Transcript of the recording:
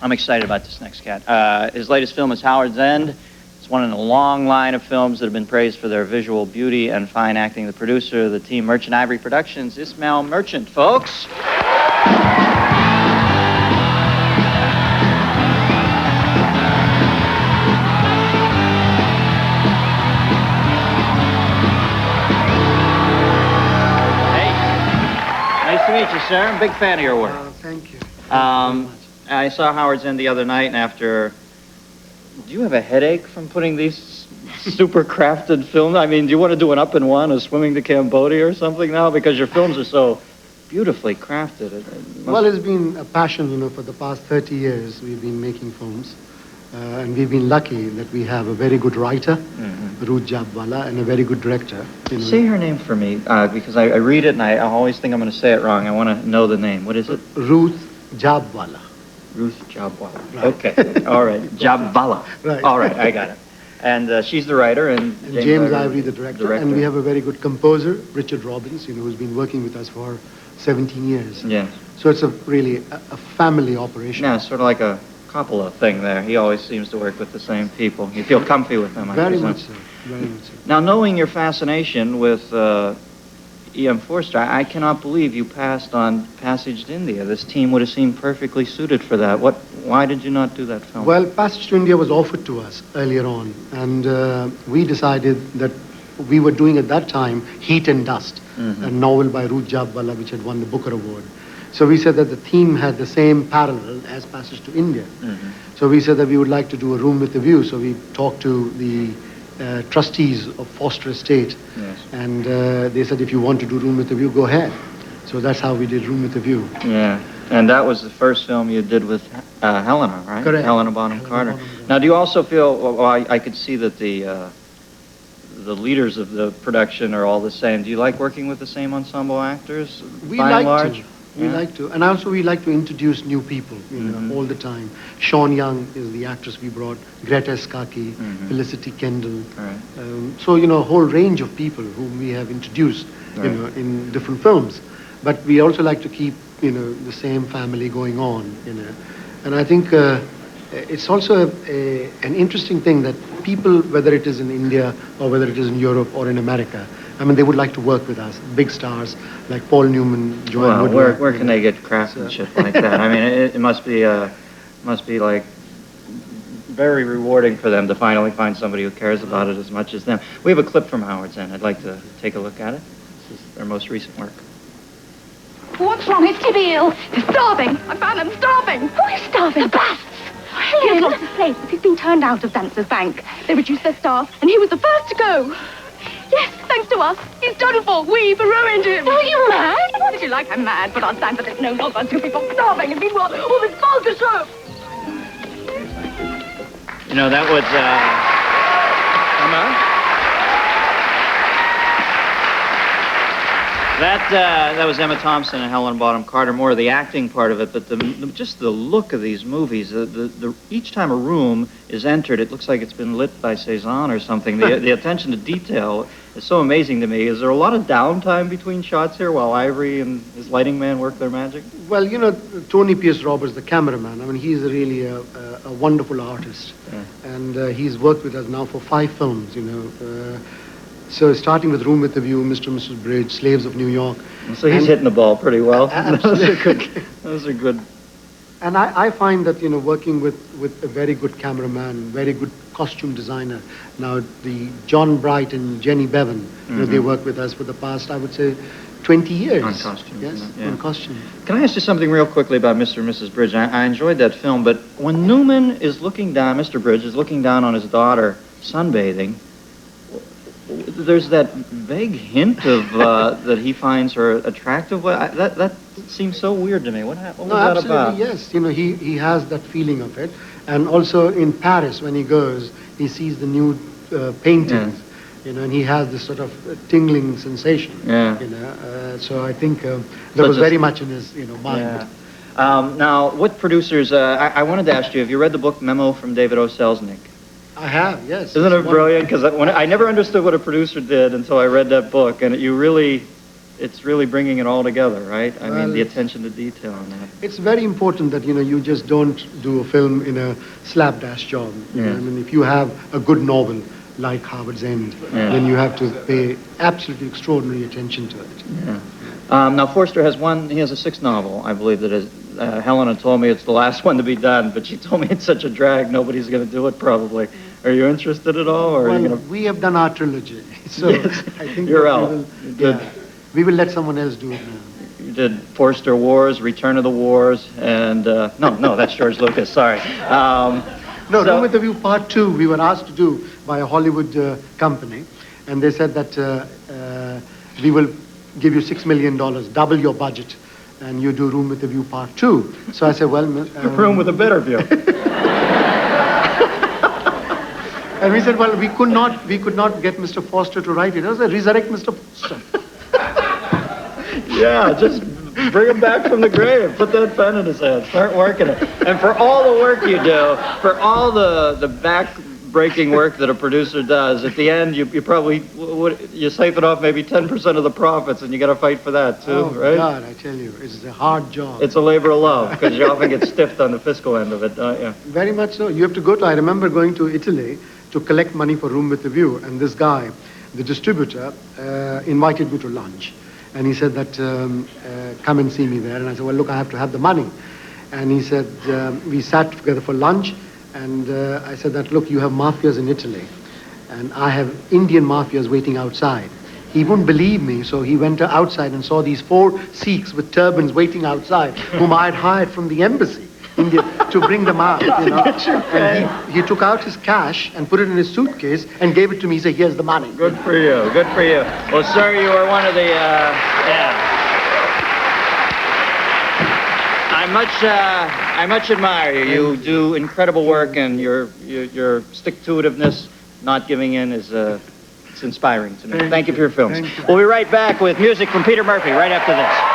I'm excited about this next cat. His latest film is Howard's End. It's one in a long line of films that have been praised for their visual beauty and fine acting. The producer of the team, Merchant Ivory Productions, Ismail Merchant, folks. Nice to meet you, sir. I'm a big fan of your work. Thank you. I saw Howard's End the other night, and after... Do you have a headache from putting these super crafted films? I mean, do you want to do an up and one, a swimming to Cambodia or something now? Because your films are so beautifully crafted. Well, it's been a passion, you know, for the past 30 years. We've been making films. And we've been lucky that we have a very good writer, Ruth Jabwala, and a very good director. You know. Say her name for me, because I read it and I always think I'm going to say it wrong. I want to know the name. What is it? Ruth Jabwala. Ruth Jabwala. Right. Okay. All right. Jabwala. Right. All right. I got it. And she's the writer, and James Ivory, the director. And we have a very good composer, Richard Robbins, you know, who's been working with us for 17 years. Yes. So it's really a family operation. Yeah, sort of like a Coppola thing there. He always seems to work with the same people. You feel comfy with them, I Very presume. much so. Very much so. Now, knowing your fascination with E.M. Forster, I cannot believe you passed on Passage to India. This team would have seemed perfectly suited for that. Why did you not do that film? Well, Passage to India was offered to us earlier on, and we decided that we were doing at that time Heat and Dust, a novel by Ruth Jabwala, which had won the Booker Award. So we said that the theme had the same parallel as Passage to India. So we said that we would like to do a room with a view. So we talked to the trustees of Foster Estate, yes. And they said, if you want to do Room with a View, go ahead. So that's how we did Room with a View. Yeah, and that was the first film you did with Helena, right? Correct. Helena Bonham Carter. Now, do you also feel, well, I could see that the leaders of the production are all the same. Do you like working with the same ensemble actors, We by and like large? to. We like to. And also we like to introduce new people, you know, all the time. Sean Young is the actress we brought, Greta Skaki, Felicity Kendall. Right. So, you know, a whole range of people whom we have introduced, you know, in different films. But we also like to keep, you know, the same family going on, you know. And I think it's also an interesting thing that people, whether it is in India or whether it is in Europe or in America, I mean, they would like to work with us. Big stars like Paul Newman, Joanne Woodward. Where can they get craftsmanship like that? I mean, it must be like very rewarding for them to finally find somebody who cares about it as much as them. We have a clip from Howard's End. I'd like to take a look at it. This is their most recent work. What's wrong? Is Tibby ill? He's starving. I found him starving. Who is starving? The bats. He has lost his place. He's been turned out of Dancer's Bank. They reduced their staff, and he was the first to go. Yes, thanks to us. He's done for. We've ruined him. Are you mad? What if you like? I'm mad, but I'll stand for this no longer. Two people starving, and meanwhile, all this vulgar show. You know, that was, that was Emma Thompson and Helena Bonham Carter, more of the acting part of it, but just the look of these movies, each time a room is entered, it looks like it's been lit by Cezanne or something. The attention to detail is so amazing to me. Is there a lot of downtime between shots here while Ivory and his lighting man work their magic? Well, you know, Tony Pierce Roberts, the cameraman, I mean, he's really a wonderful artist. Yeah. And he's worked with us now for 5 films, you know. So starting with Room with a View, Mr. and Mrs. Bridge, Slaves of New York. So he's hitting the ball pretty well. Absolutely. Those are good. And I find that, you know, working with a very good cameraman, very good costume designer. Now, the John Bright and Jenny Bevan, you know, they work with us for the past, I would say, 20 years. On costumes. Yes, yeah. on costume. Can I ask you something real quickly about Mr. and Mrs. Bridge? I enjoyed that film, but when Newman is looking down, Mr. Bridge is looking down on his daughter sunbathing, there's that vague hint of that he finds her attractive. That seems so weird to me. What was that about? Yes. You know, he has that feeling of it. And also in Paris, when he goes, he sees the new paintings, you know, and he has this sort of tingling sensation. Yeah. You know, so I think that was very much in his, you know, mind. Yeah. Now, what producers? I wanted to ask you: have you read the book Memo from David O. Selznick? I have, yes. Isn't it brilliant? Because I never understood what a producer did until I read that book, and you really it's really bringing it all together, right? I mean, the Well, attention to detail on that. it's very important that, you just don't do a film in a slapdash job. Yeah. I mean, if you have a good novel like Harvard's End, Yeah. then you have to pay absolutely extraordinary attention to it. Yeah. Now, Forster has he has a sixth novel, I believe, that is, Helena told me it's the last one to be done, but she told me it's such a drag, nobody's going to do it probably. Are you interested at all, or are you Well, going to... we have done our trilogy, so Yes, I think you're that out. we will, You did. yeah, we will let someone else do it now. You did Forster Wars, Return of the Wars, and... no, that's George Lucas, sorry. No, So- Room with a View Part 2, we were asked to do by a Hollywood company, and they said that we will give you $6 million, double your budget, and you do Room with a View Part 2. So I said, well... Room with a better view. And we said, well, we could not get Mr. Foster to write it. I said, resurrect Mr. Foster. Yeah, just bring him back from the grave. Put that pen in his hand. Start working it. And for all the work you do, for all the back-breaking work that a producer does, at the end, you probably, you siphon off maybe 10% of the profits, and you got to fight for that, too, Oh, right? God, I tell you, it's a hard job. It's a labor of love, because you often get stiffed on the fiscal end of it, don't you? Very much so. You have to go to, I remember going to Italy to collect money for Room with a View, and this guy, the distributor, invited me to lunch. And he said that, come and see me there. And I said, well, look, I have to have the money. And he said, we sat together for lunch, and I said that, look, you have mafias in Italy, and I have Indian mafias waiting outside. He wouldn't believe me, so he went outside and saw these 4 Sikhs with turbans waiting outside, whom I had hired from the embassy, India, to bring them out, And he took out his cash and put it in his suitcase and gave it to me. He said, here's the money. Good for you. Good for you. Well, sir, you are one of the, I much admire you. You do incredible work, and your stick-to-itiveness, not giving in, is it's inspiring to me. Thank you for your films. Thank you. We'll be right back with music from Peter Murphy right after this.